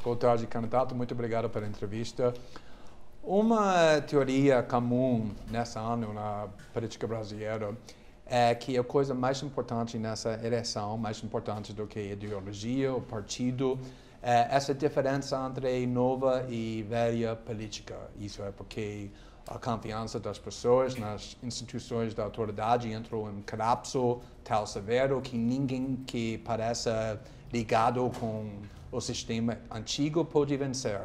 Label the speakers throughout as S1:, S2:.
S1: Boa tarde, candidato. Muito obrigado pela entrevista. Uma teoria comum nesse ano na política brasileira é que a coisa mais importante nessa eleição, mais importante do que a ideologia, o partido, é essa diferença entre nova e velha política. Isso é porque a confiança das pessoas nas instituições da autoridade entrou em colapso tão severo que ninguém que parece ligado com o sistema antigo pode vencer.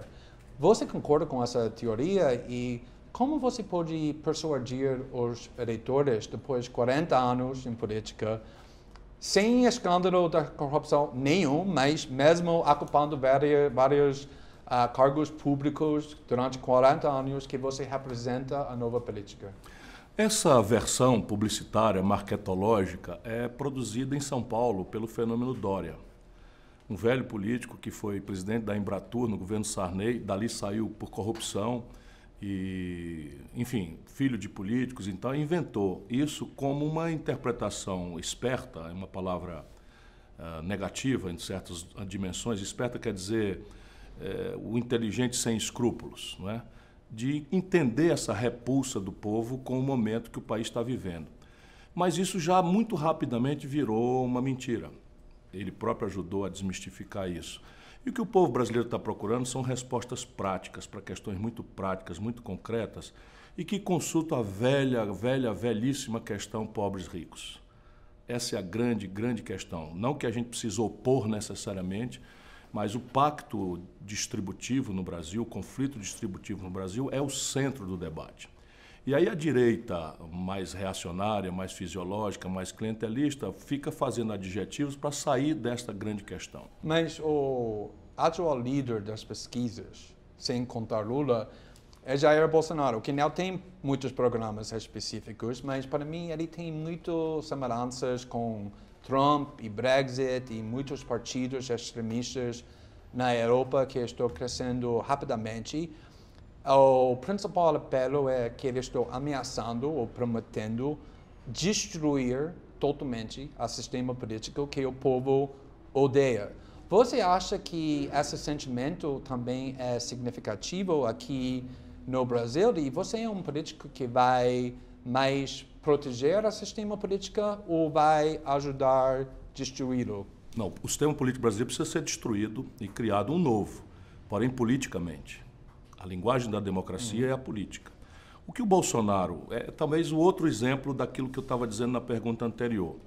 S1: Você concorda com essa teoria e como você pode persuadir os eleitores depois de 40 anos em política, sem escândalo da corrupção nenhum, mas mesmo ocupando vários cargos públicos durante 40 anos, que você representa a nova política?
S2: Essa versão publicitária, marketológica, é produzida em São Paulo pelo fenômeno Dória. Um velho político que foi presidente da Embratur no governo Sarney, dali saiu por corrupção e, enfim, filho de políticos, então inventou isso como uma interpretação esperta, é uma palavra negativa em certas dimensões. Esperta quer dizer o inteligente sem escrúpulos, não é? De entender essa repulsa do povo com o momento que o país está vivendo. Mas isso já muito rapidamente virou uma mentira. Ele próprio ajudou a desmistificar isso. E o que o povo brasileiro está procurando são respostas práticas para questões muito práticas, muito concretas, e que consultam a velhíssima questão pobres-ricos. Essa é a grande questão. Não que a gente precise opor necessariamente, mas o pacto distributivo no Brasil, o conflito distributivo no Brasil é o centro do debate. E aí a direita mais reacionária, mais fisiológica, mais clientelista, fica fazendo adjetivos para sair desta grande questão.
S1: Mas o atual líder das pesquisas, sem contar Lula, é Jair Bolsonaro, que não tem muitos programas específicos, mas para mim ele tem muitas semelhanças com Trump e Brexit e muitos partidos extremistas na Europa que estão crescendo rapidamente. O principal apelo é que eles estão ameaçando ou prometendo destruir totalmente o sistema político que o povo odeia. Você acha que esse sentimento também é significativo aqui no Brasil? E você é um político que vai mais proteger o sistema político ou vai ajudar a destruí-lo?
S2: Não, o sistema político brasileiro precisa ser destruído e criado um novo, porém politicamente. A linguagem da democracia é a política. O que o Bolsonaro é talvez o outro exemplo daquilo que eu estava dizendo na pergunta anterior.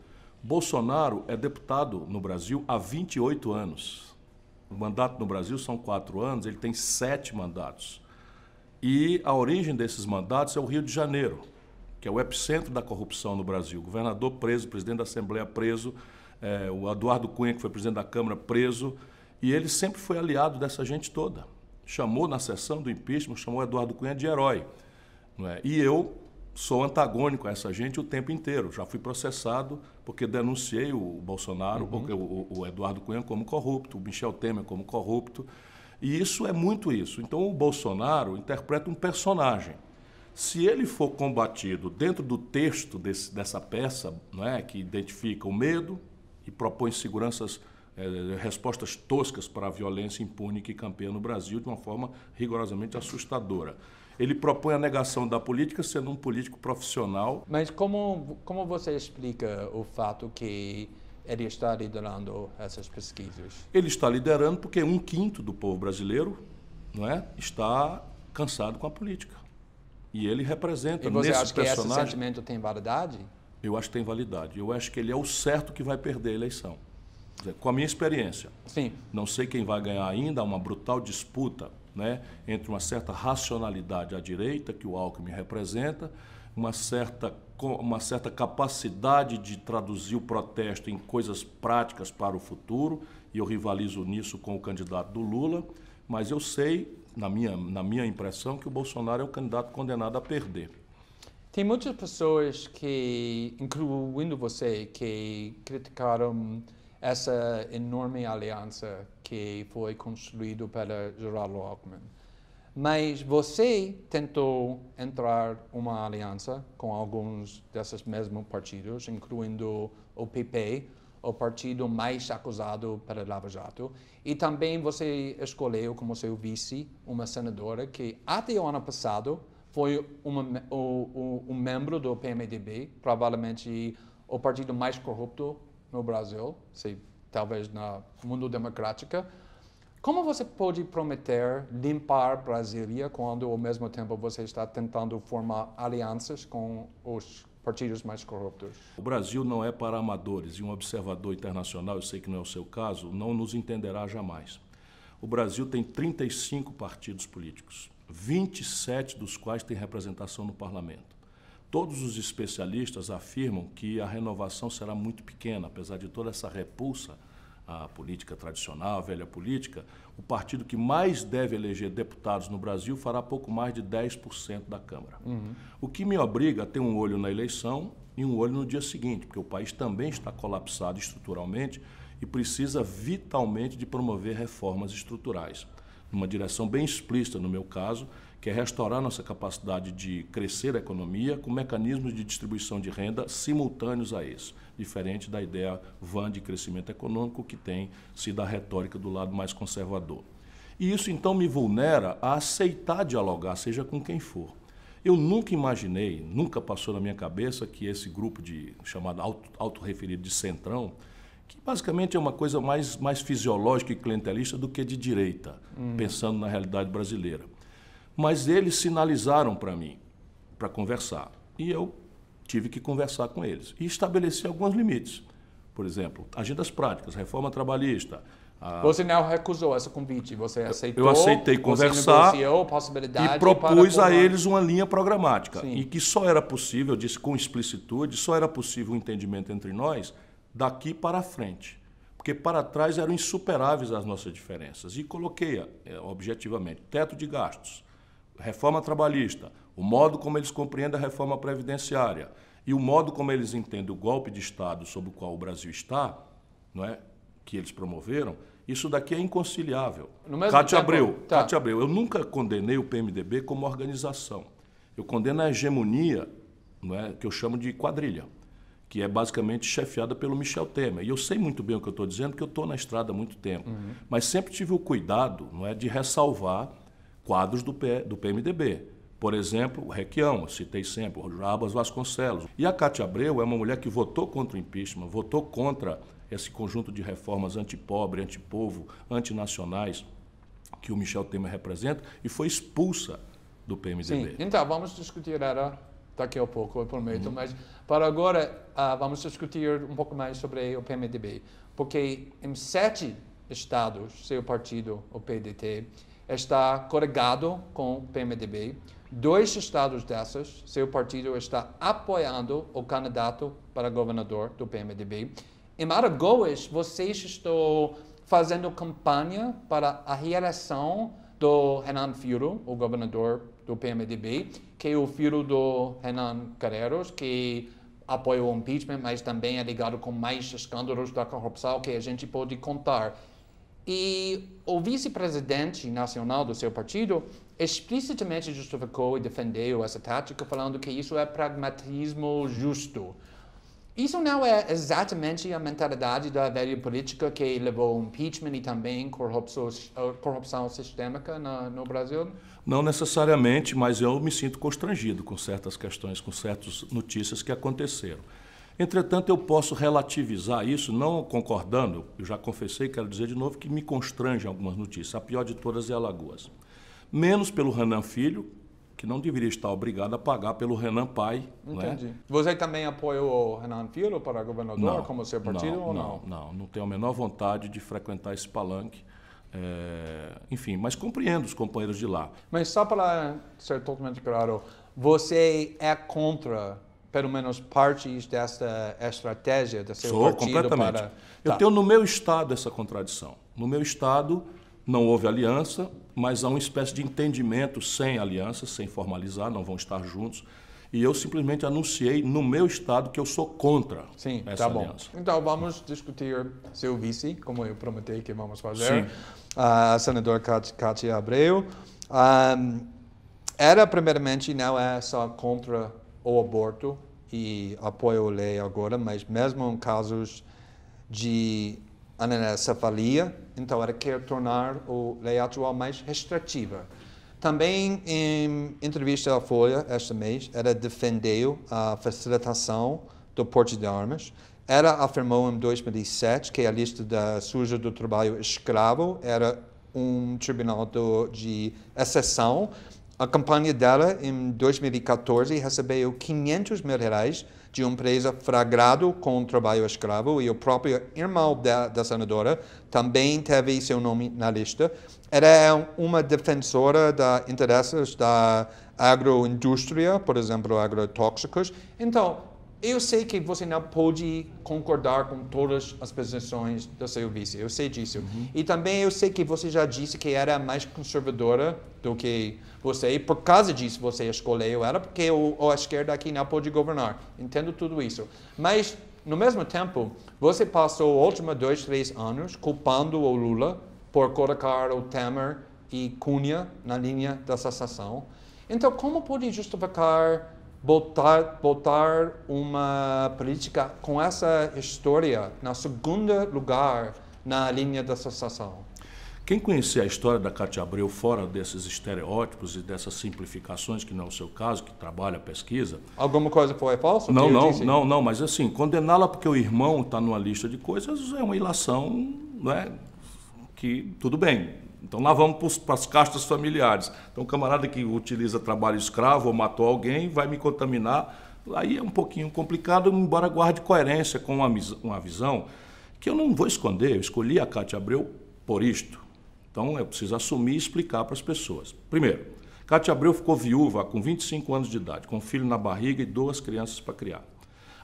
S2: Bolsonaro é deputado no Brasil há 28 anos. O mandato no Brasil são 4 anos, ele tem 7 mandatos. E a origem desses mandatos é o Rio de Janeiro, que é o epicentro da corrupção no Brasil. O governador preso, o presidente da Assembleia preso, o Eduardo Cunha, que foi presidente da Câmara, preso, e ele sempre foi aliado dessa gente toda. Chamou na sessão do impeachment, chamou Eduardo Cunha de herói. Não é? E eu sou antagônico a essa gente o tempo inteiro. Já fui processado porque denunciei o Bolsonaro, o Eduardo Cunha como corrupto, o Michel Temer como corrupto. E isso é muito isso. Então o Bolsonaro interpreta um personagem. Se ele for combatido dentro do texto dessa peça, não é, que identifica o medo e propõe respostas toscas para a violência impune que campeia no Brasil de uma forma rigorosamente assustadora. Ele propõe a negação da política sendo um político profissional.
S1: Mas como você explica o fato que ele está liderando essas pesquisas?
S2: Ele está liderando porque 1/5 do povo brasileiro, não é, está cansado com a política. E ele representa nesse personagem...
S1: E você acha que esse sentimento tem validade?
S2: Eu acho que tem validade. Eu acho que ele é o certo que vai perder a eleição. Com a minha experiência,
S1: sim.
S2: Não sei quem vai ganhar ainda, há uma brutal disputa, né, entre uma certa racionalidade à direita, que o Alckmin representa, uma certa capacidade de traduzir o protesto em coisas práticas para o futuro, e eu rivalizo nisso com o candidato do Lula, mas eu sei, na minha impressão, que o Bolsonaro é o candidato condenado a perder.
S1: Tem muitas pessoas que, incluindo você, que criticaram essa enorme aliança que foi construída pela Geraldo Alckmin. Mas você tentou entrar uma aliança com alguns desses mesmos partidos, incluindo o PP, o partido mais acusado para Lava Jato. E também você escolheu como seu vice uma senadora que até o ano passado foi um membro do PMDB, provavelmente o partido mais corrupto no Brasil, talvez no mundo democrático. Como você pode prometer limpar Brasília quando, ao mesmo tempo, você está tentando formar alianças com os partidos mais corruptos?
S2: O Brasil não é para amadores e um observador internacional, eu sei que não é o seu caso, não nos entenderá jamais. O Brasil tem 35 partidos políticos, 27 dos quais têm representação no parlamento. Todos os especialistas afirmam que a renovação será muito pequena, apesar de toda essa repulsa à política tradicional, à velha política. O partido que mais deve eleger deputados no Brasil fará pouco mais de 10% da Câmara. O que me obriga a ter um olho na eleição e um olho no dia seguinte, porque o país também está colapsado estruturalmente e precisa vitalmente de promover reformas estruturais, numa direção bem explícita, no meu caso, que é restaurar nossa capacidade de crescer a economia com mecanismos de distribuição de renda simultâneos a esse, diferente da ideia vã de crescimento econômico que tem sido a retórica do lado mais conservador. E isso, então, me vulnera a aceitar dialogar, seja com quem for. Eu nunca imaginei, nunca passou na minha cabeça que esse grupo chamado autorreferido de centrão, que basicamente é uma coisa mais fisiológica e clientelista do que de direita, pensando na realidade brasileira. Mas eles sinalizaram para mim, para conversar, e eu tive que conversar com eles e estabeleci alguns limites. Por exemplo, agendas práticas, reforma trabalhista.
S1: Você não recusou esse convite, você aceitou?
S2: Eu aceitei conversar
S1: possibilidade
S2: e propus a eles uma linha programática. Sim. E que só era possível, eu disse com explicitude, só era possível um entendimento entre nós daqui para frente. Porque para trás eram insuperáveis as nossas diferenças. E coloquei objetivamente teto de gastos, reforma trabalhista, o modo como eles compreendem a reforma previdenciária e o modo como eles entendem o golpe de Estado sobre o qual o Brasil está, não é, que eles promoveram, isso daqui é inconciliável. Cátia Abreu, eu nunca condenei o PMDB como organização. Eu condeno a hegemonia, não é, que eu chamo de quadrilha, que é basicamente chefiada pelo Michel Temer. E eu sei muito bem o que eu estou dizendo, porque eu estou na estrada há muito tempo. Mas sempre tive o cuidado, não é, de ressalvar quadros do PMDB. Por exemplo, o Requião, eu citei sempre, o Jarbas Vasconcelos. E a Cátia Abreu é uma mulher que votou contra o impeachment, votou contra esse conjunto de reformas antipobre, antipovo, antinacionais que o Michel Temer representa e foi expulsa do PMDB.
S1: Sim, então vamos discutir ela daqui a pouco, eu prometo, mas para agora vamos discutir um pouco mais sobre o PMDB, porque em 7 estados, seu partido, o PDT, está coligado com o PMDB. 2 estados dessas, seu partido está apoiando o candidato para governador do PMDB. Em Alagoas, vocês estão fazendo campanha para a reeleição do Renan Filho, o governador do PMDB, que é o filho do Renan Calheiros, que apoia o impeachment, mas também é ligado com mais escândalos da corrupção que a gente pode contar. E o vice-presidente nacional do seu partido explicitamente justificou e defendeu essa tática, falando que isso é pragmatismo justo. Isso não é exatamente a mentalidade da velha política que levou ao impeachment e também corrupção sistêmica no Brasil?
S2: Não necessariamente, mas eu me sinto constrangido com certas questões, com certas notícias que aconteceram. Entretanto, eu posso relativizar isso, não concordando, eu já confessei, quero dizer de novo, que me constrange algumas notícias. A pior de todas é Alagoas. Menos pelo Renan Filho, que não deveria estar obrigado a pagar pelo Renan pai.
S1: Entendi. Né? Você também apoia o Renan Filho para governador, como seu partido, ou não?
S2: Não tenho a menor vontade de frequentar esse palanque. Enfim, mas compreendo os companheiros de lá.
S1: Mas só para ser totalmente claro, você é contra, pelo menos, partes dessa estratégia do seu partido?
S2: Sou, completamente. Eu tenho no meu estado essa contradição. No meu estado não houve aliança, mas há uma espécie de entendimento sem aliança, sem formalizar, não vão estar juntos. E eu simplesmente anunciei no meu estado que eu sou contra essa aliança.
S1: Então vamos discutir seu vice, como eu prometi que vamos fazer. A senadora Cátia Abreu. Ela, primeiramente, não é só contra o aborto e apoia a lei agora, mas mesmo em casos de anencefalia, então ela quer tornar a lei atual mais restritiva. Também, em entrevista à Folha este mês, ela defendeu a facilitação do porte de armas. Ela afirmou em 2007 que a lista da suja do trabalho escravo era um tribunal de exceção. A campanha dela, em 2014, recebeu R$500 mil de uma empresa flagrado com trabalho escravo, e o próprio irmão da senadora também teve seu nome na lista. Ela é uma defensora dos interesses da agroindústria, por exemplo, agrotóxicos. Então, eu sei que você não pode concordar com todas as posições do seu vice, eu sei disso. E também eu sei que você já disse que era mais conservadora do que você, e por causa disso você escolheu ela, porque a esquerda aqui não pode governar. Entendo tudo isso. Mas, no mesmo tempo, você passou os últimos 2, 3 anos culpando o Lula por colocar o Temer e Cunha na linha da secessão. Então, como pode justificar botar uma política com essa história na segundo lugar na linha da secessão?
S2: Quem conhecer a história da Cátia Abreu fora desses estereótipos e dessas simplificações, que não é o seu caso, que trabalha a pesquisa...
S1: Alguma coisa foi falsa?
S2: Não, mas assim, condená-la porque o irmão está numa lista de coisas é uma ilação, não é? Que tudo bem. Então lá vamos para as castas familiares. Então o camarada que utiliza trabalho escravo ou matou alguém vai me contaminar. Aí é um pouquinho complicado, embora guarde coerência com uma visão que eu não vou esconder. Eu escolhi a Cátia Abreu por isto. Então eu preciso assumir e explicar para as pessoas. Primeiro, Cátia Abreu ficou viúva com 25 anos de idade, com um filho na barriga e 2 crianças para criar.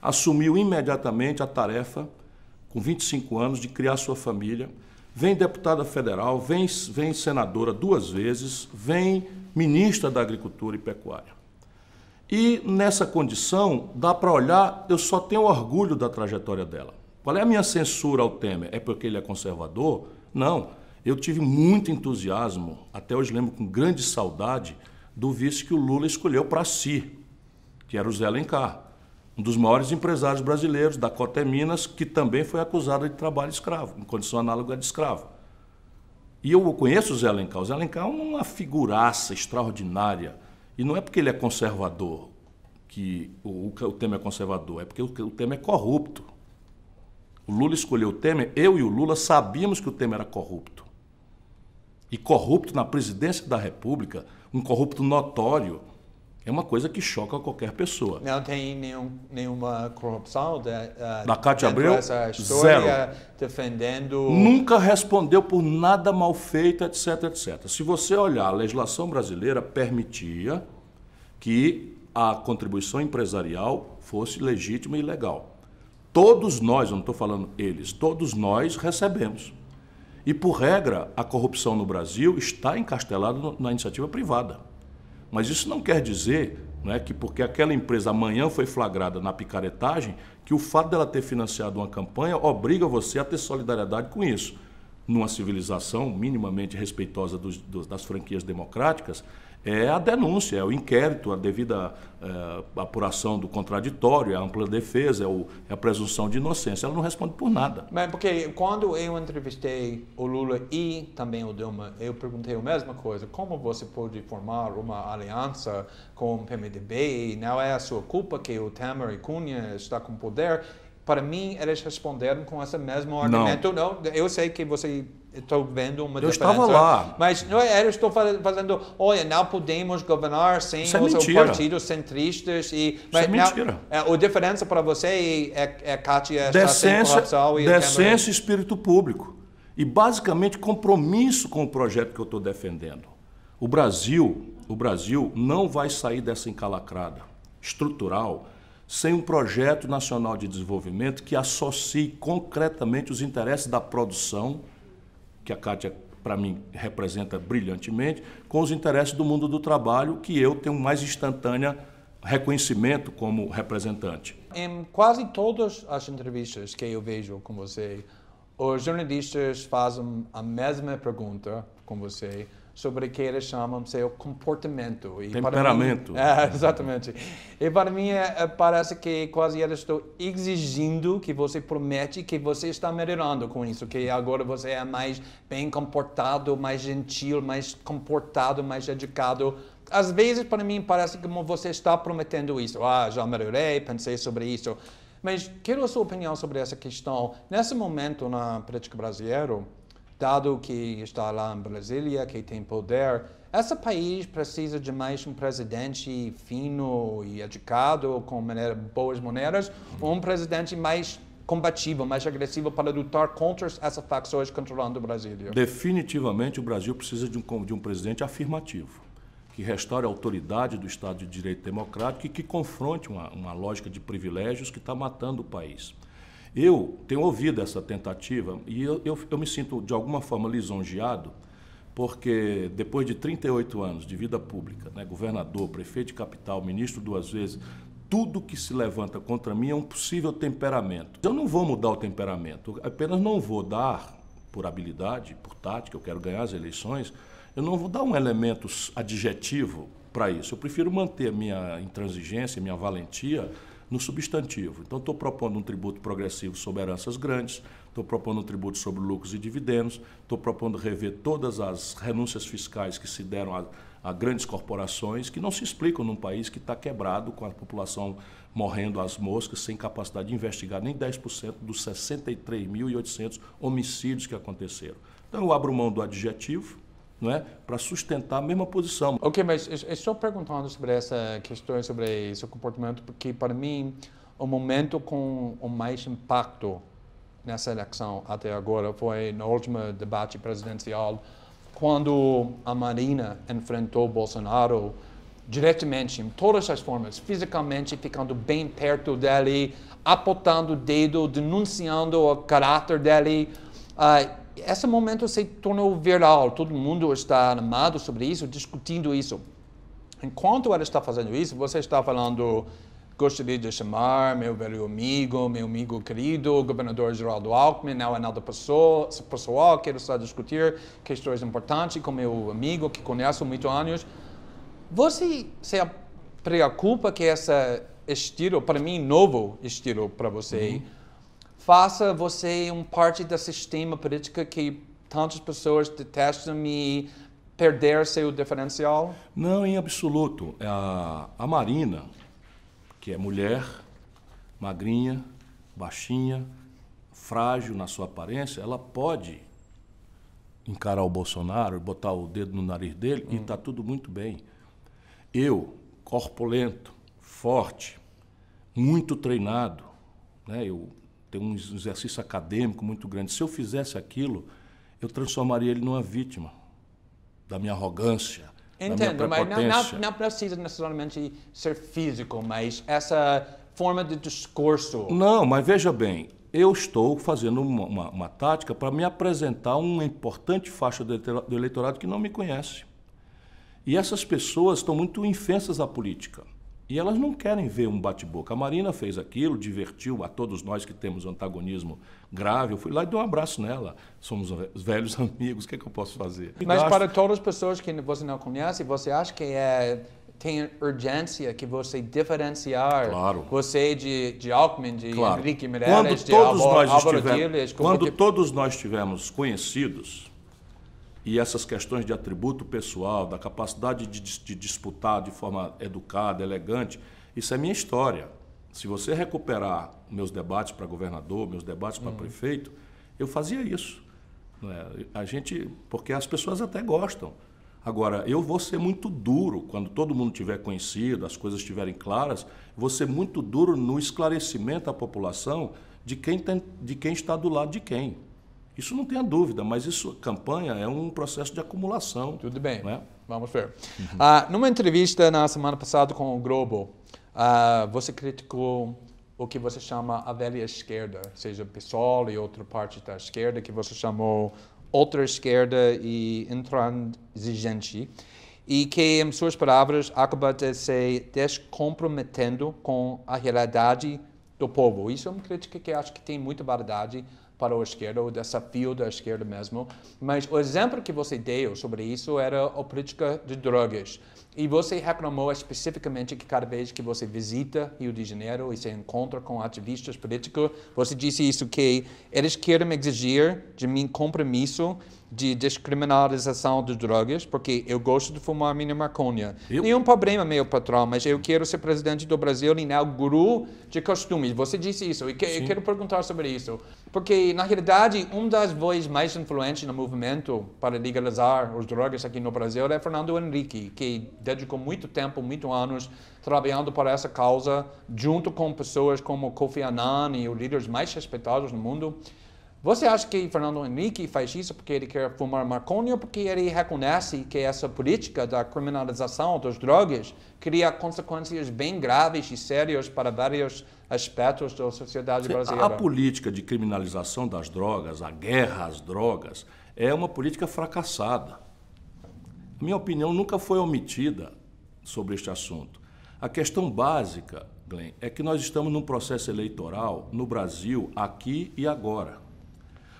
S2: Assumiu imediatamente a tarefa, com 25 anos, de criar sua família. Vem deputada federal, vem senadora 2 vezes, vem ministra da Agricultura e Pecuária. E nessa condição, dá para olhar, eu só tenho orgulho da trajetória dela. Qual é a minha censura ao Temer? É porque ele é conservador? Não. Eu tive muito entusiasmo, até hoje lembro com grande saudade, do vice que o Lula escolheu para si, que era o Zé Alencar, um dos maiores empresários brasileiros, da Coteminas, que também foi acusado de trabalho escravo, em condição análoga de escravo. E eu conheço o Zé Alencar. O Zé Alencar é uma figuraça extraordinária. E não é porque ele é conservador que o Temer é conservador, é porque o Temer é corrupto. O Lula escolheu o Temer, eu e o Lula sabíamos que o Temer era corrupto. E corrupto na presidência da República, um corrupto notório, é uma coisa que choca qualquer pessoa.
S1: Não tem nenhuma corrupção
S2: da Cátia Abreu?
S1: Essa história,
S2: zero.
S1: Defendendo...
S2: Nunca respondeu por nada mal feito, etc, etc. Se você olhar, a legislação brasileira permitia que a contribuição empresarial fosse legítima e legal. Todos nós, eu não estou falando eles, todos nós recebemos. E, por regra, a corrupção no Brasil está encastelada na iniciativa privada. Mas isso não quer dizer, não é, que porque aquela empresa amanhã foi flagrada na picaretagem, que o fato dela ter financiado uma campanha obriga você a ter solidariedade com isso. Numa civilização minimamente respeitosa das franquias democráticas, é a denúncia, é o inquérito, a devida apuração do contraditório, a ampla defesa, é a presunção de inocência. Ela não responde por nada.
S1: Mas porque quando eu entrevistei o Lula e também o Dilma, eu perguntei a mesma coisa. Como você pode formar uma aliança com o PMDB? Não é a sua culpa que o Temer e Cunha estão com poder? Para mim, eles responderam com esse mesmo argumento. Não, eu sei que você... Estou vendo uma diferença.
S2: Eu estava lá.
S1: Mas não, eu estou fazendo... Olha, não podemos governar sem os partidos centristas.
S2: Isso é mentira.
S1: A diferença para você é Cátia está sem corrupção e
S2: decência e espírito público. E, basicamente, compromisso com o projeto que eu estou defendendo. O Brasil não vai sair dessa encalacrada estrutural sem um projeto nacional de desenvolvimento que associe concretamente os interesses da produção, que a Cátia, para mim, representa brilhantemente, com os interesses do mundo do trabalho, que eu tenho mais instantâneo reconhecimento como representante.
S1: Em quase todas as entrevistas que eu vejo com você, os jornalistas fazem a mesma pergunta com você. sobre o que eles chamam seu comportamento. E
S2: temperamento.
S1: Para mim, exatamente. E para mim parece que quase eles estão exigindo que você promete que você está melhorando com isso, que agora você é mais bem comportado, mais gentil, mais comportado, mais educado. Às vezes, para mim, parece como você está prometendo isso. Ah, já melhorei, pensei sobre isso. Mas quero a sua opinião sobre essa questão. Nesse momento na política brasileira, dado que está lá em Brasília, que tem poder, esse país precisa de mais um presidente fino e educado, com boas maneiras, ou um presidente mais combativo, mais agressivo para lutar contra essas facções controlando Brasília?
S2: Definitivamente o Brasil precisa de um presidente afirmativo, que restaure a autoridade do Estado de Direito Democrático e que confronte uma lógica de privilégios que está matando o país. Eu tenho ouvido essa tentativa e eu me sinto, de alguma forma, lisonjeado, porque depois de 38 anos de vida pública, né, governador, prefeito de capital, ministro 2 vezes, tudo que se levanta contra mim é um possível temperamento. Eu não vou mudar o temperamento, apenas não vou dar, por habilidade, por tática, eu quero ganhar as eleições, eu não vou dar um elemento adjetivo para isso. Eu prefiro manter a minha intransigência, minha valentia no substantivo. Então, estou propondo um tributo progressivo sobre heranças grandes, estou propondo um tributo sobre lucros e dividendos, estou propondo rever todas as renúncias fiscais que se deram a grandes corporações, que não se explicam num país que está quebrado, com a população morrendo às moscas, sem capacidade de investigar nem 10% dos 63.800 homicídios que aconteceram. Então, eu abro mão do adjetivo, não é? Para sustentar a mesma posição.
S1: Ok, mas estou perguntando sobre essa questão, sobre seu comportamento, porque para mim o momento com o mais impacto nessa eleição até agora foi no último debate presidencial, quando a Marina enfrentou Bolsonaro diretamente, em todas as formas, fisicamente ficando bem perto dele, apontando o dedo, denunciando o caráter dele. Esse momento se tornou viral, todo mundo está animado sobre isso, discutindo isso. Enquanto ela está fazendo isso, você está falando, gostaria de chamar meu velho amigo, meu amigo querido, o governador Geraldo Alckmin, não é nada pessoal, quero só discutir questões importantes com meu amigo que conheço há muitos anos. Você se preocupa que esse estilo, para mim, novo estilo para você, faça você parte do sistema político que tantas pessoas detestam e perder seu diferencial?
S2: Não, em absoluto. A Marina, que é mulher, magrinha, baixinha, frágil na sua aparência, ela pode encarar o Bolsonaro, botar o dedo no nariz dele e está tudo muito bem. Eu, corpulento, forte, muito treinado, né? Eu tenho um exercício acadêmico muito grande. Se eu fizesse aquilo, eu transformaria ele numa vítima da minha arrogância,
S1: entendo,
S2: da minha prepotência.
S1: Mas não precisa necessariamente ser físico, mas essa forma de discurso.
S2: Não, mas veja bem, eu estou fazendo uma tática para me apresentar a uma importante faixa do eleitorado que não me conhece. E essas pessoas estão muito infensas à política. E elas não querem ver um bate-boca. A Marina fez aquilo, divertiu a todos nós que temos antagonismo grave. Eu fui lá e dei um abraço nela. Somos velhos amigos, o que é que eu posso fazer?
S1: Mas para todas as pessoas que você não conhece, você acha que tem urgência que você diferenciar você de Alckmin, de Henrique Meirelles, de Álvaro Dias?
S2: Quando todos nós estivermos conhecidos, e essas questões de atributo pessoal, da capacidade de disputar de forma educada, elegante, isso é minha história. Se você recuperar meus debates para governador, meus debates para prefeito, eu fazia isso. Porque as pessoas até gostam. Agora, eu vou ser muito duro, quando todo mundo tiver conhecido, as coisas estiverem claras, vou ser muito duro no esclarecimento à população de quem está do lado de quem. Isso não tenha dúvida, mas campanha é um processo de acumulação.
S1: Tudo bem,
S2: né?
S1: Vamos ver. Numa entrevista na semana passada com o Globo, você criticou o que você chama a velha esquerda, seja PSOL e outra parte da esquerda, que você chamou outra esquerda e intransigente, e que, em suas palavras, acaba de se descomprometendo com a realidade do povo. Isso é uma crítica que acho que tem muita validade para a esquerda, o desafio da esquerda mesmo. Mas o exemplo que você deu sobre isso era a política de drogas. E você reclamou especificamente que cada vez que você visita Rio de Janeiro e se encontra com ativistas políticos, você disse isso, que eles querem exigir de mim compromisso de descriminalização de drogas, porque eu gosto de fumar minha maconha. Nenhum problema, meu patrão, mas eu quero ser presidente do Brasil e não guru de costumes. Você disse isso, e eu quero perguntar sobre isso. Porque, na realidade, uma das vozes mais influentes no movimento para legalizar as drogas aqui no Brasil é Fernando Henrique, que dedicou muito tempo, muitos anos, trabalhando para essa causa, junto com pessoas como Kofi Annan e os líderes mais respeitados no mundo. Você acha que Fernando Henrique faz isso porque ele quer fumar maconha ou porque ele reconhece que essa política da criminalização das drogas cria consequências bem graves e sérias para vários aspectos da sociedade brasileira?
S2: A política de criminalização das drogas, a guerra às drogas, é uma política fracassada. Minha opinião nunca foi omitida sobre este assunto. A questão básica, Glenn, é que nós estamos num processo eleitoral no Brasil, aqui e agora.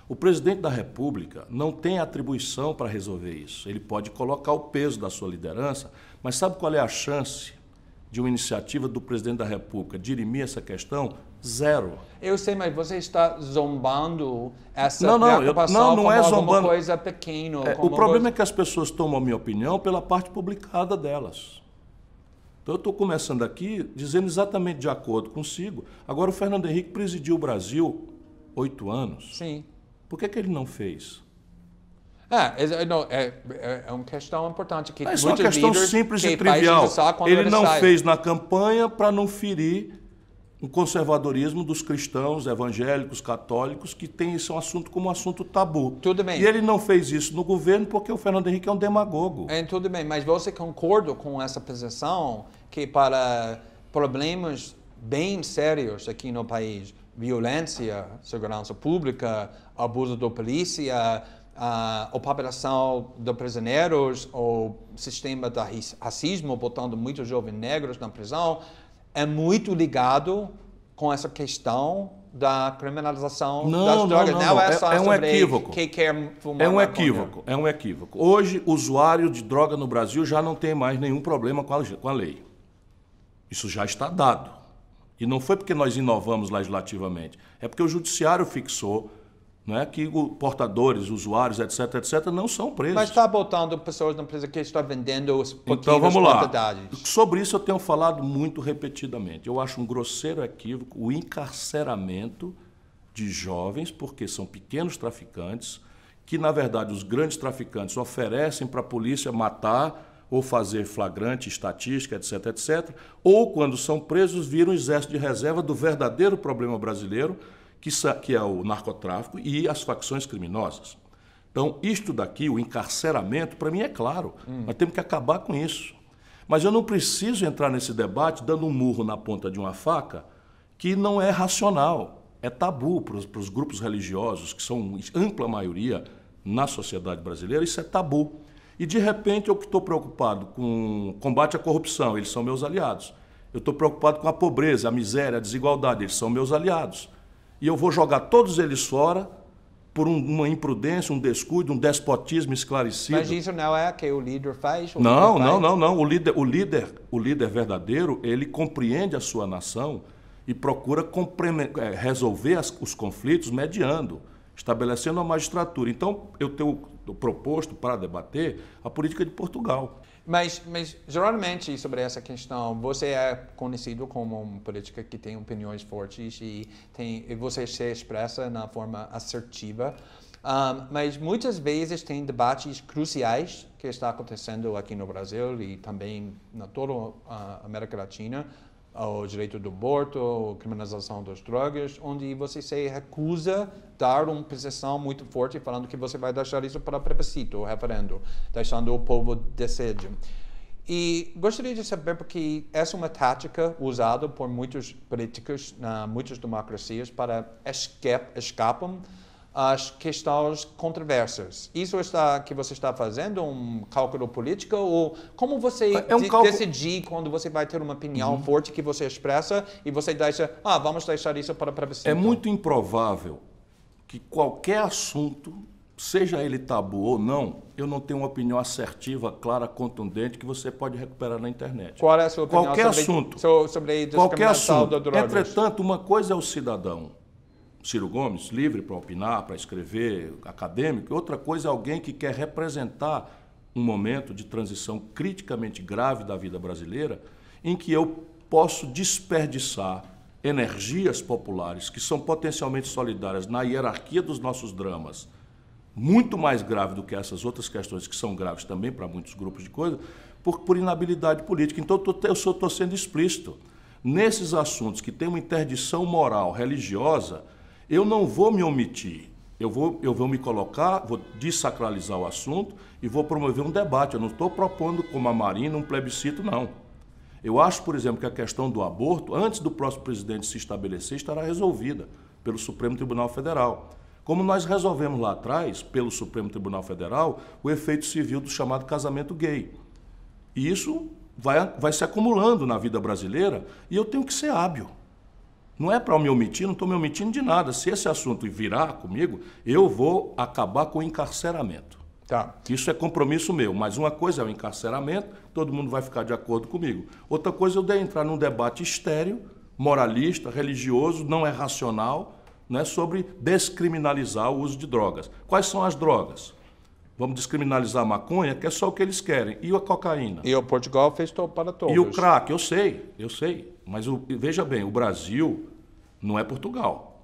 S2: O presidente da República não tem atribuição para resolver isso. Ele pode colocar o peso da sua liderança, mas sabe qual é a chance de uma iniciativa do presidente da República dirimir essa questão? Zero.
S1: Eu sei, mas você está zombando essa preocupação
S2: não é
S1: como
S2: zombando.
S1: Alguma coisa pequena.
S2: O problema é que as pessoas tomam a minha opinião pela parte publicada delas. Então eu estou começando aqui dizendo exatamente de acordo consigo. Agora o Fernando Henrique presidiu o Brasil 8 anos.
S1: Sim.
S2: Por que ele não fez?
S1: É uma questão importante. Que
S2: é só uma questão simples e trivial. Ele não fez na campanha para não ferir o conservadorismo dos cristãos, evangélicos, católicos, que tem esse assunto como um assunto tabu.
S1: Tudo bem.
S2: E ele não fez isso no governo porque o Fernando Henrique é um demagogo.
S1: Tudo bem, mas você concorda com essa posição que para problemas bem sérios aqui no país, violência, segurança pública, abuso da polícia, a operação de prisioneiros, o sistema de racismo, botando muitos jovens negros na prisão, é muito ligado com essa questão da criminalização das drogas. Não é só
S2: um
S1: sobre
S2: equívoco.
S1: quem quer fumar
S2: É um equívoco. Hoje, o usuário de droga no Brasil já não tem mais nenhum problema com a lei. Isso já está dado. E não foi porque nós inovamos legislativamente, é porque o judiciário fixou, né, que portadores, usuários, etc., não são presos.
S1: Mas está botando pessoas na presa que estão vendendo os
S2: então, vamos lá. Sobre isso eu tenho falado muito repetidamente. Eu acho um grosseiro equívoco o encarceramento de jovens, porque são pequenos traficantes, que, na verdade, os grandes traficantes oferecem para a polícia matar ou fazer flagrante, estatística, etc., ou, quando são presos, viram o exército de reserva do verdadeiro problema brasileiro, que é o narcotráfico e as facções criminosas. Então, isto daqui, o encarceramento, para mim é claro. Nós temos que acabar com isso. Mas eu não preciso entrar nesse debate dando um murro na ponta de uma faca que não é racional. É tabu para os grupos religiosos, que são ampla maioria na sociedade brasileira, isso é tabu. E, de repente, eu que estou preocupado com o combate à corrupção, eles são meus aliados. Eu estou preocupado com a pobreza, a miséria, a desigualdade, eles são meus aliados. E eu vou jogar todos eles fora por uma imprudência, um descuido, um despotismo esclarecido.
S1: Mas isso não é o que o líder faz?
S2: Não. O líder verdadeiro, ele compreende a sua nação e procura resolver os conflitos mediando, estabelecendo a magistratura. Então, eu tenho proposto para debater a política de Portugal.
S1: Mas, geralmente, sobre essa questão, você é conhecido como um político que tem opiniões fortes e você se expressa na forma assertiva. Mas muitas vezes tem debates cruciais que estão acontecendo aqui no Brasil e também na toda a América Latina, o direito do aborto, a criminalização das drogas, onde você se recusa a dar uma posição muito forte falando que você vai deixar isso para plebiscito, o referendo, deixando o povo decidir. E gostaria de saber, porque essa é uma tática usada por muitos políticos, muitas democracias, para escapam as questões controversas. Isso que você está fazendo um cálculo político ou como você decidir quando você vai ter uma opinião forte que você expressa e você deixa, vamos deixar isso para plebiscito?
S2: É muito improvável que qualquer assunto, seja ele tabu ou não, eu não tenho uma opinião assertiva, clara, contundente, que você pode recuperar na internet.
S1: Qual é a sua opinião
S2: qualquer assunto,
S1: sobre
S2: qualquer
S1: discriminação
S2: assunto.
S1: da drogas?
S2: Entretanto, uma coisa é o cidadão Ciro Gomes, livre para opinar, para escrever, acadêmico, e outra coisa é alguém que quer representar um momento de transição criticamente grave da vida brasileira, em que eu posso desperdiçar energias populares que são potencialmente solidárias na hierarquia dos nossos dramas, muito mais grave do que essas outras questões que são graves também para muitos grupos de coisa, por inabilidade política. Então eu estou sendo explícito. Nesses assuntos que têm uma interdição moral, religiosa, eu não vou me omitir. Eu vou me colocar, vou desacralizar o assunto e vou promover um debate. Eu não estou propondo, como a Marina, um plebiscito, não. Eu acho, por exemplo, que a questão do aborto, antes do próximo presidente se estabelecer, estará resolvida pelo Supremo Tribunal Federal. Como nós resolvemos lá atrás, pelo Supremo Tribunal Federal, o efeito civil do chamado casamento gay. E isso vai se acumulando na vida brasileira e eu tenho que ser hábil. Não é para me omitir, não estou me omitindo de nada. Se esse assunto virar comigo, eu vou acabar com o encarceramento.
S1: Tá.
S2: Isso é compromisso meu, mas uma coisa é o encarceramento, todo mundo vai ficar de acordo comigo. Outra coisa é eu entrar num debate estéril, moralista, religioso, não é racional, né, sobre descriminalizar o uso de drogas. Quais são as drogas? Vamos descriminalizar a maconha, que é só o que eles querem. E a cocaína?
S1: E o Portugal fez para todos.
S2: E o crack? Eu sei. Mas veja bem, o Brasil não é Portugal.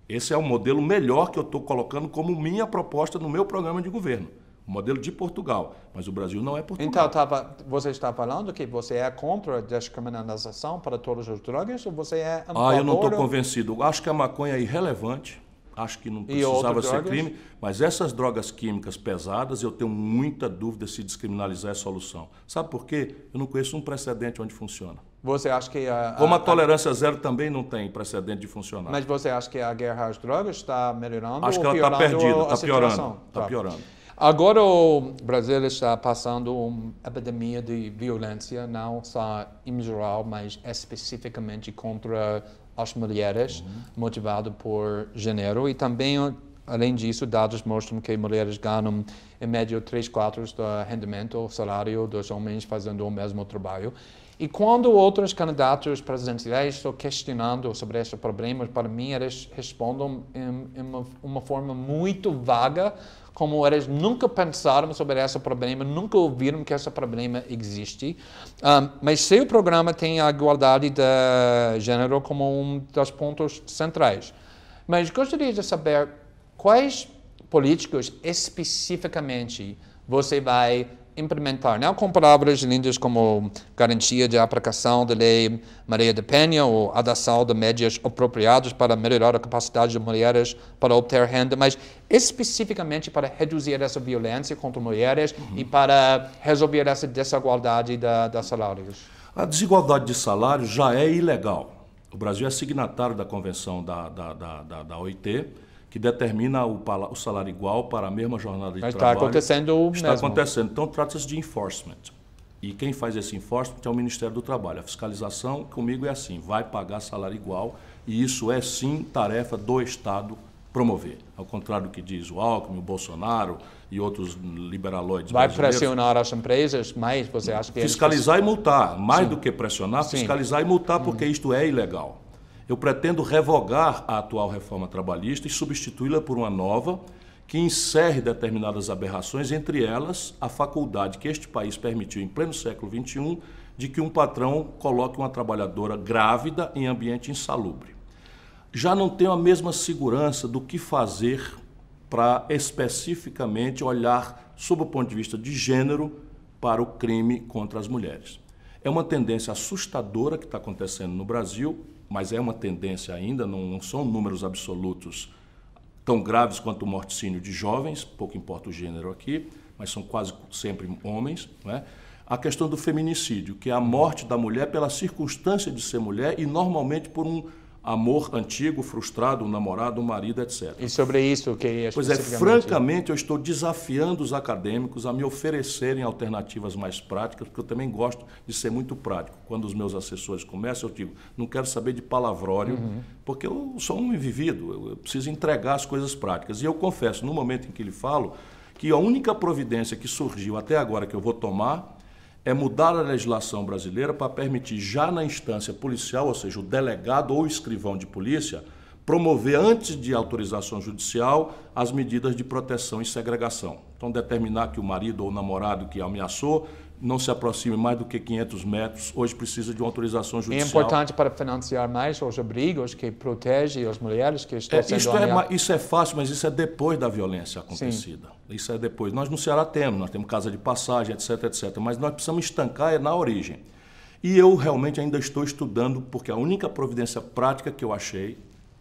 S2: Esse é o modelo melhor que eu estou colocando como minha proposta no meu programa de governo. O modelo de Portugal. Mas o Brasil não é Portugal.
S1: Então, você está falando que você é contra a descriminalização para todas as drogas ou você é a favor?
S2: Eu não estou convencido. Acho que a maconha é irrelevante. Acho que não precisava ser crime. Mas essas drogas químicas pesadas, eu tenho muita dúvida se descriminalizar é a solução. Sabe por quê? Eu não conheço um precedente onde funciona.
S1: Você acha que
S2: como a tolerância zero também não tem precedente de funcionar.
S1: Mas você acha que a guerra às drogas está melhorando
S2: Acho
S1: ou
S2: que ela está perdida, está piorando.
S1: Agora o Brasil está passando uma epidemia de violência, não só em geral, mas especificamente contra as mulheres, motivado por gênero. E também, além disso, dados mostram que mulheres ganham, em média, 3/4 do rendimento, o salário dos homens fazendo o mesmo trabalho. E quando outros candidatos presidenciais estão questionando sobre esses problemas, para mim, eles respondem em uma forma muito vaga, como eles nunca pensaram sobre esse problema, nunca ouviram que esse problema existe. Mas seu programa tem a igualdade de gênero como um dos pontos centrais. Mas gostaria de saber quais políticos especificamente você vai implementar, não com palavras lindas como garantia de aplicação da Lei Maria da Penha ou adoção de médias apropriadas para melhorar a capacidade de mulheres para obter renda, mas especificamente para reduzir essa violência contra mulheres e para resolver essa desigualdade de salários.
S2: A desigualdade de salário já é ilegal. O Brasil é signatário da Convenção da OIT, que determina o salário igual para a mesma jornada de trabalho.
S1: Está acontecendo mesmo.
S2: Está acontecendo. Então, trata-se de enforcement. E quem faz esse enforcement é o Ministério do Trabalho. A fiscalização, comigo, é assim, vai pagar salário igual, e isso é, sim, tarefa do Estado promover. Ao contrário do que diz o Alckmin, o Bolsonaro e outros liberaloides
S1: brasileiros. Vai pressionar as empresas, mas você acha que...
S2: Fiscalizar e multar. Mais do que pressionar, fiscalizar e multar, porque isto é ilegal. Eu pretendo revogar a atual reforma trabalhista e substituí-la por uma nova que encerre determinadas aberrações, entre elas a faculdade que este país permitiu em pleno século XXI de que um patrão coloque uma trabalhadora grávida em ambiente insalubre. Já não tenho a mesma segurança do que fazer para especificamente olhar, sob o ponto de vista de gênero, para o crime contra as mulheres. É uma tendência assustadora que está acontecendo no Brasil, mas é uma tendência ainda, não são números absolutos tão graves quanto o morticínio de jovens, pouco importa o gênero aqui, mas são quase sempre homens, né? A questão do feminicídio, que é a morte da mulher pela circunstância de ser mulher e normalmente por amor antigo, frustrado, um namorado, um marido, etc.
S1: E sobre isso, que é
S2: Pois é,
S1: especificamente?
S2: francamente, eu estou desafiando os acadêmicos a me oferecerem alternativas mais práticas, porque eu também gosto de ser muito prático. Quando os meus assessores começam, eu digo, não quero saber de palavrório, porque eu sou um invivido, eu preciso entregar as coisas práticas. E eu confesso, no momento em que lhe falo, que a única providência que surgiu até agora que eu vou tomar é mudar a legislação brasileira para permitir, já na instância policial, ou seja, o delegado ou o escrivão de polícia, promover, antes de autorização judicial, as medidas de proteção e segregação. Então, determinar que o marido ou o namorado que ameaçou não se aproxime mais do que 500 metros, hoje precisa de uma autorização judicial.
S1: É importante para financiar mais os abrigos que protegem as mulheres que estão sendo ameaçadas.
S2: Isso é fácil, mas isso é depois da violência acontecida. Sim. Isso é depois. Nós no Ceará nós temos casa de passagem, etc, etc. Mas nós precisamos estancar na origem. E eu realmente ainda estou estudando, porque a única providência prática que eu achei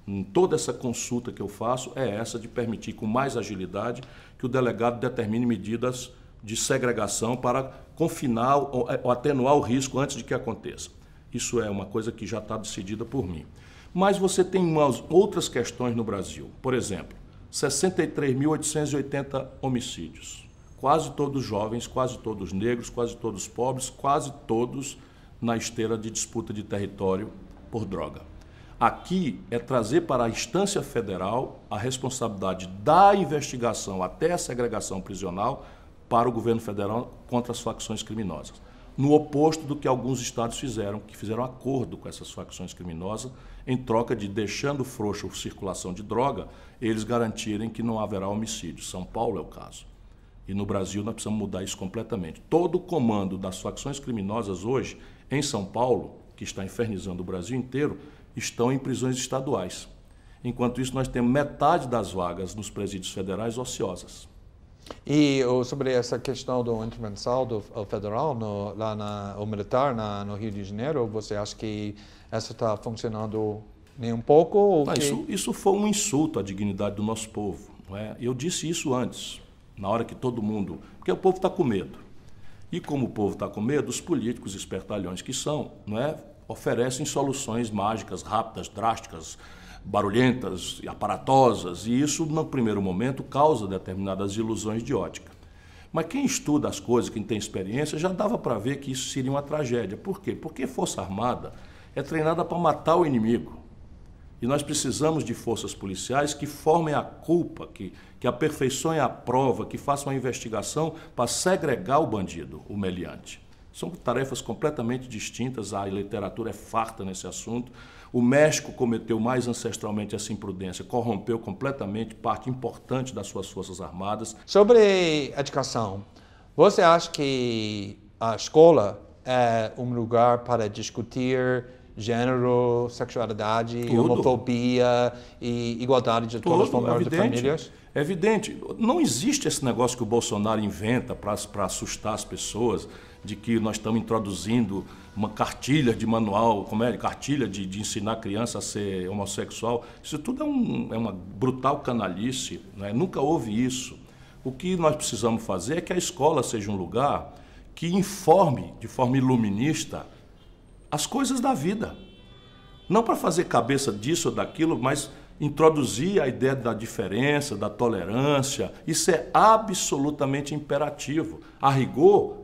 S2: em toda essa consulta que eu faço é essa de permitir com mais agilidade que o delegado determine medidas de segregação para confinar ou atenuar o risco antes de que aconteça. Isso é uma coisa que já está decidida por mim. Mas você tem umas outras questões no Brasil. Por exemplo, 63.880 homicídios. Quase todos jovens, quase todos negros, quase todos pobres, quase todos na esteira de disputa de território por droga. Aqui é trazer para a instância federal a responsabilidade da investigação até a segregação prisional para o governo federal contra as facções criminosas. No oposto do que alguns estados fizeram, que fizeram acordo com essas facções criminosas, em troca de, deixando frouxa a circulação de droga, eles garantirem que não haverá homicídio. São Paulo é o caso. E no Brasil nós precisamos mudar isso completamente. Todo o comando das facções criminosas hoje, em São Paulo, que está infernizando o Brasil inteiro, estão em prisões estaduais. Enquanto isso, nós temos metade das vagas nos presídios federais ociosas.
S1: E sobre essa questão da intervenção do federal, o militar no Rio de Janeiro, você acha que essa está funcionando nem um pouco? Ou
S2: isso foi um insulto à dignidade do nosso povo. Não é? Eu disse isso antes, na hora que todo mundo... Porque o povo está com medo. E como o povo está com medo, os políticos espertalhões que são, não é, oferecem soluções mágicas, rápidas, drásticas, barulhentas e aparatosas, e isso, no primeiro momento, causa determinadas ilusões de ótica. Mas quem estuda as coisas, quem tem experiência, já dava para ver que isso seria uma tragédia. Por quê? Porque Força Armada é treinada para matar o inimigo. E nós precisamos de forças policiais que formem a culpa, que aperfeiçoem a prova, que façam a investigação para segregar o bandido, o meliante. São tarefas completamente distintas, a literatura é farta nesse assunto. O México cometeu mais ancestralmente essa imprudência, corrompeu completamente parte importante das suas forças armadas.
S1: Sobre educação, você acha que a escola é um lugar para discutir gênero, sexualidade, homofobia e igualdade de todas as formas de famílias?
S2: É evidente. Não existe esse negócio que o Bolsonaro inventa para assustar as pessoas, de que nós estamos introduzindo uma cartilha de manual, cartilha de ensinar a criança a ser homossexual. Isso tudo é uma brutal canalice, né? Nunca houve isso. O que nós precisamos fazer é que a escola seja um lugar que informe de forma iluminista as coisas da vida. Não para fazer cabeça disso ou daquilo, mas introduzir a ideia da diferença, da tolerância. Isso é absolutamente imperativo. A rigor,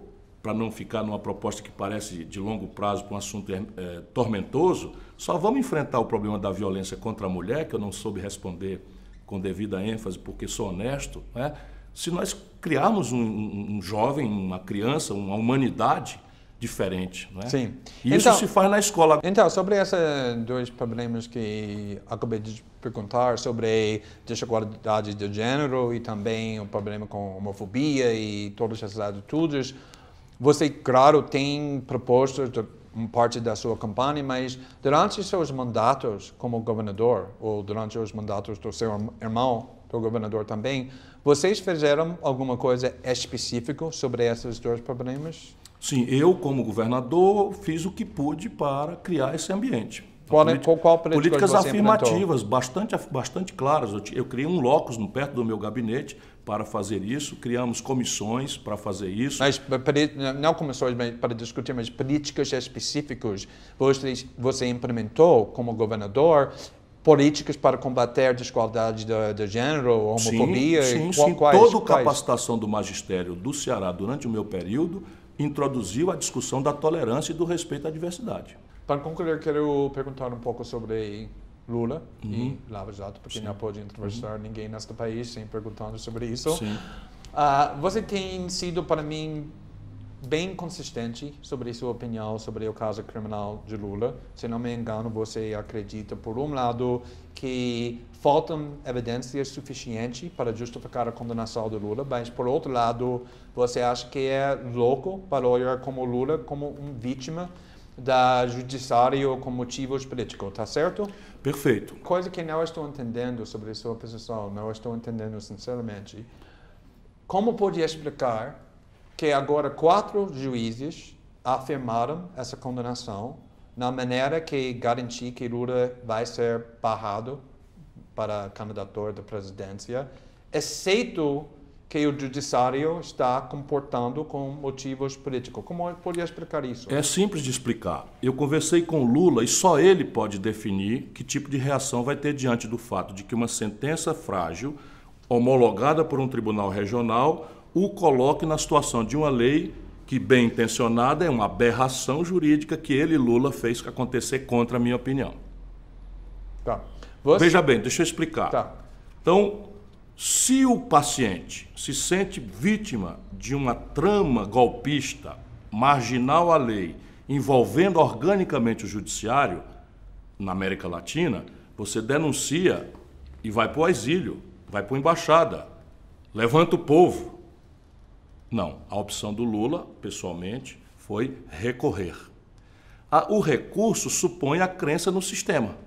S2: para não ficar numa proposta que parece de longo prazo para um assunto tormentoso, só vamos enfrentar o problema da violência contra a mulher, que eu não soube responder com devida ênfase, porque sou honesto, né? Se nós criarmos um jovem, uma criança, uma humanidade diferente, não é?
S1: Sim.
S2: E isso se faz na escola.
S1: Então, sobre esses dois problemas que acabei de perguntar, sobre desigualdade de gênero e também o problema com homofobia e todas essas atitudes, você, claro, tem propostas de parte da sua campanha, mas durante seus mandatos como governador, ou durante os mandatos do seu irmão, do governador também, vocês fizeram alguma coisa específica sobre esses dois problemas?
S2: Sim, eu, como governador, fiz o que pude para criar esse ambiente.
S1: Qual
S2: políticas
S1: você
S2: afirmativas, bastante claras. Eu criei um locus perto do meu gabinete para fazer isso, criamos comissões para fazer isso.
S1: Mas não comissões para discutir, mas políticas específicas. Você implementou, como governador, políticas para combater a desigualdade de gênero, homofobia?
S2: Sim. Toda a capacitação do magistério do Ceará durante o meu período introduziu a discussão da tolerância e do respeito à diversidade.
S1: Para concluir, quero perguntar um pouco sobre Lula e Lava Jato, porque não pode entrevistar ninguém neste país sem perguntando sobre isso. Você tem sido, para mim, bem consistente sobre sua opinião sobre o caso criminal de Lula. Se não me engano, você acredita, por um lado, que faltam evidências suficientes para justificar a condenação de Lula, mas, por outro lado, você acha que é louco para olhar como Lula como uma vítima da judiciário com motivos políticos, tá certo?
S2: Perfeito.
S1: Coisa que não estou entendendo sobre a sua posição, não estou entendendo sinceramente. Como pode explicar que agora 4 juízes afirmaram essa condenação na maneira que garantir que Lula vai ser barrado para candidatura da presidência, exceto que o judiciário está comportando com motivos políticos? Como pode explicar isso?
S2: É simples de explicar. Eu conversei com Lula e só ele pode definir que tipo de reação vai ter diante do fato de que uma sentença frágil, homologada por um tribunal regional, o coloque na situação de uma lei que, bem intencionada, é uma aberração jurídica que ele, Lula, fez acontecer contra a minha opinião.
S1: Tá.
S2: Veja bem, deixa eu explicar.
S1: Tá.
S2: Então, se o paciente se sente vítima de uma trama golpista, marginal à lei, envolvendo organicamente o judiciário, na América Latina, você denuncia e vai para o exílio, vai para a embaixada, levanta o povo. Não, a opção do Lula, pessoalmente, foi recorrer. O recurso supõe a crença no sistema.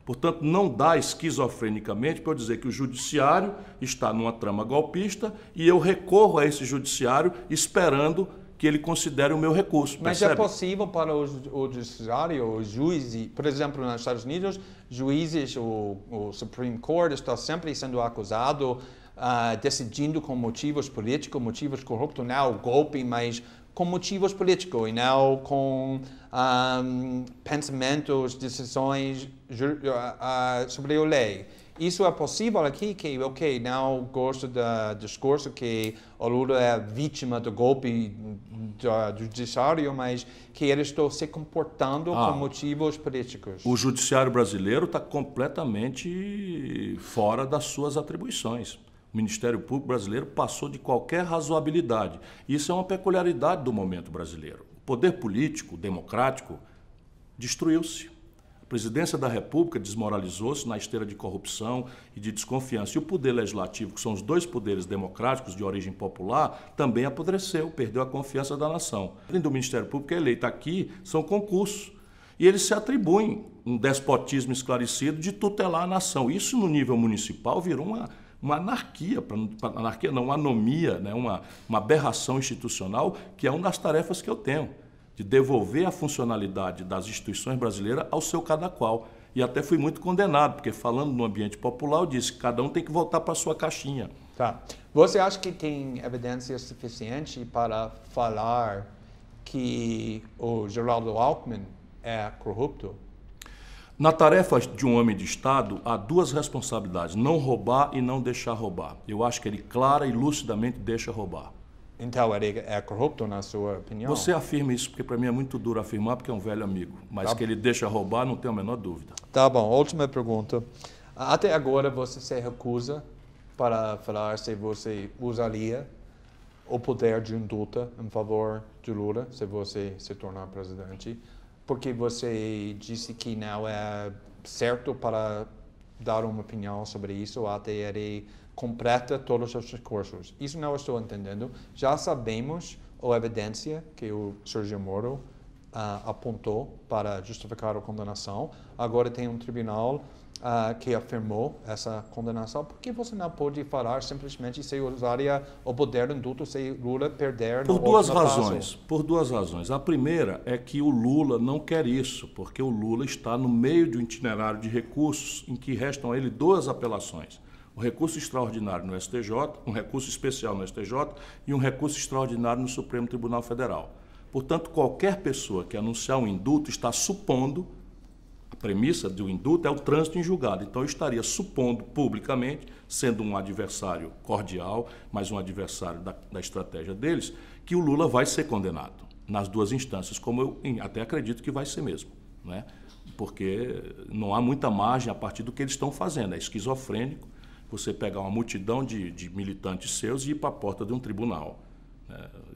S2: Portanto, não dá esquizofrenicamente para eu dizer que o judiciário está numa trama golpista e eu recorro a esse judiciário esperando que ele considere o meu recurso.
S1: Mas é possível para o judiciário, o juiz, por exemplo, nos Estados Unidos, juízes, o Supreme Court está sempre sendo acusado decidindo com motivos políticos, motivos corruptos, não golpe, mas com motivos políticos e não com pensamentos, decisões sobre a lei. Isso é possível aqui, que não gosto do discurso que o Lula é vítima do golpe do judiciário, mas que ele está se comportando com motivos políticos.
S2: O judiciário brasileiro está completamente fora das suas atribuições. O Ministério Público brasileiro passou de qualquer razoabilidade. Isso é uma peculiaridade do momento brasileiro. O poder político, democrático, destruiu-se. A presidência da República desmoralizou-se na esteira de corrupção e de desconfiança. E o poder legislativo, que são os dois poderes democráticos de origem popular, também apodreceu, perdeu a confiança da nação. Além do Ministério Público eleito aqui, são concursos. E eles se atribuem um despotismo esclarecido de tutelar a nação. Isso, no nível municipal, virou uma anarquia, uma anomia, né? uma aberração institucional, que é uma das tarefas que eu tenho, de devolver a funcionalidade das instituições brasileiras ao seu cada qual. E até fui muito condenado, porque falando no ambiente popular, eu disse que cada um tem que voltar para a sua caixinha.
S1: Tá. Você acha que tem evidência suficiente para falar que o Geraldo Alckmin é corrupto?
S2: Na tarefa de um homem de Estado, há 2 responsabilidades, não roubar e não deixar roubar. Eu acho que ele clara e lucidamente deixa roubar.
S1: Então ele é corrupto, na sua opinião?
S2: Você afirma isso, porque para mim é muito duro afirmar, porque é um velho amigo. Mas que ele deixa roubar, não tenho a menor dúvida.
S1: Tá bom, última pergunta. Até agora você se recusa para falar se você usaria o poder de indulta em favor de Lula, se você se tornar presidente, porque você disse que não é certo para dar uma opinião sobre isso até ele completa todos os recursos. Isso não estou entendendo. Já sabemos a evidência que o Sérgio Moro apontou para justificar a condenação. Agora tem um tribunal que afirmou essa condenação, por que você não pode falar simplesmente se usaria o poder indulto se Lula perder no
S2: Por
S1: último passo?
S2: por duas razões. A primeira é que o Lula não quer isso, porque o Lula está no meio de um itinerário de recursos em que restam a ele duas apelações. O recurso extraordinário no STJ, um recurso especial no STJ e um recurso extraordinário no Supremo Tribunal Federal. Portanto, qualquer pessoa que anunciar um indulto está supondo, a premissa do indulto é o trânsito em julgado, então eu estaria supondo publicamente, sendo um adversário cordial, mas um adversário da estratégia deles, que o Lula vai ser condenado nas duas instâncias, como eu até acredito que vai ser mesmo, né? Porque não há muita margem a partir do que eles estão fazendo, é esquizofrênico você pegar uma multidão de militantes seus e ir para a porta de um tribunal.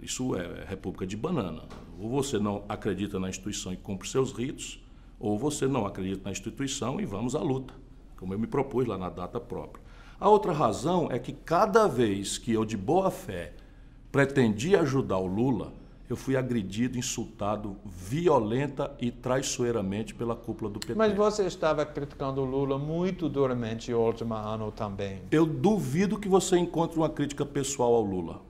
S2: Isso é república de banana. Ou você não acredita na instituição e cumpre seus ritos, ou você não acredita na instituição e vamos à luta, como eu me propus lá na data própria. A outra razão é que cada vez que eu, de boa fé, pretendi ajudar o Lula, eu fui agredido, insultado violenta e traiçoeiramente pela cúpula do PT.
S1: Mas você estava criticando o Lula muito duramente o último ano também.
S2: Eu duvido que você encontre uma crítica pessoal ao Lula.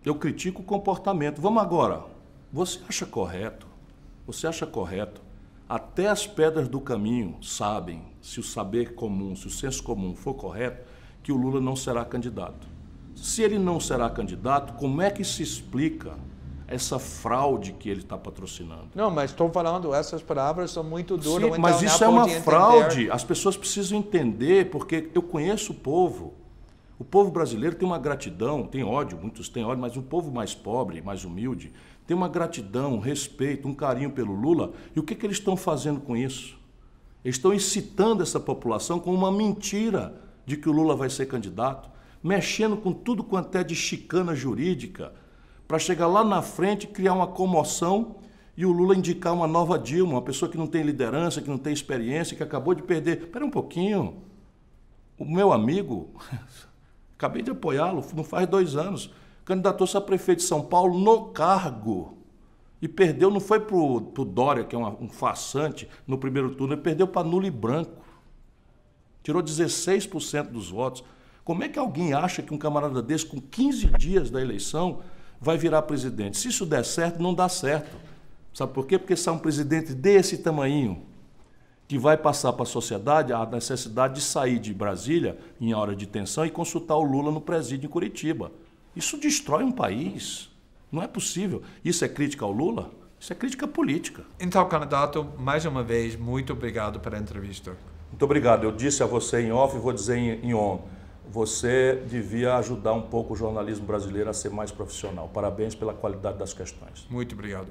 S2: Eu critico o comportamento. Vamos agora. Você acha correto? Você acha correto? Até as pedras do caminho sabem, se o saber comum, se o senso comum for correto, que o Lula não será candidato. Se ele não será candidato, como é que se explica essa fraude que ele está patrocinando?
S1: Não, mas estou falando, essas palavras são muito duras.
S2: Sim, mas isso é uma fraude. As pessoas precisam entender, porque eu conheço o povo. O povo brasileiro tem uma gratidão, tem ódio, muitos têm ódio, mas um povo mais pobre, mais humilde, tem uma gratidão, um respeito, um carinho pelo Lula. E o que eles estão fazendo com isso? Eles estão incitando essa população com uma mentira de que o Lula vai ser candidato, mexendo com tudo quanto é de chicana jurídica, para chegar lá na frente, criar uma comoção e o Lula indicar uma nova Dilma, uma pessoa que não tem liderança, que não tem experiência, que acabou de perder. Espera um pouquinho. O meu amigo, acabei de apoiá-lo, não faz 2 anos, candidatou-se a prefeito de São Paulo no cargo e perdeu, não foi para o Dória, que é um farsante, no primeiro turno, ele perdeu para nulo e branco. Tirou 16% dos votos. Como é que alguém acha que um camarada desse, com 15 dias da eleição, vai virar presidente? Se isso der certo, não dá certo. Sabe por quê? Porque se é um presidente desse tamanhinho, que vai passar para a sociedade a necessidade de sair de Brasília em hora de tensão e consultar o Lula no presídio em Curitiba. Isso destrói um país. Não é possível. Isso é crítica ao Lula? Isso é crítica política.
S1: Então, candidato, mais uma vez, muito obrigado pela entrevista.
S2: Muito obrigado. Eu disse a você em off e vou dizer em on. Você devia ajudar um pouco o jornalismo brasileiro a ser mais profissional. Parabéns pela qualidade das questões.
S1: Muito obrigado.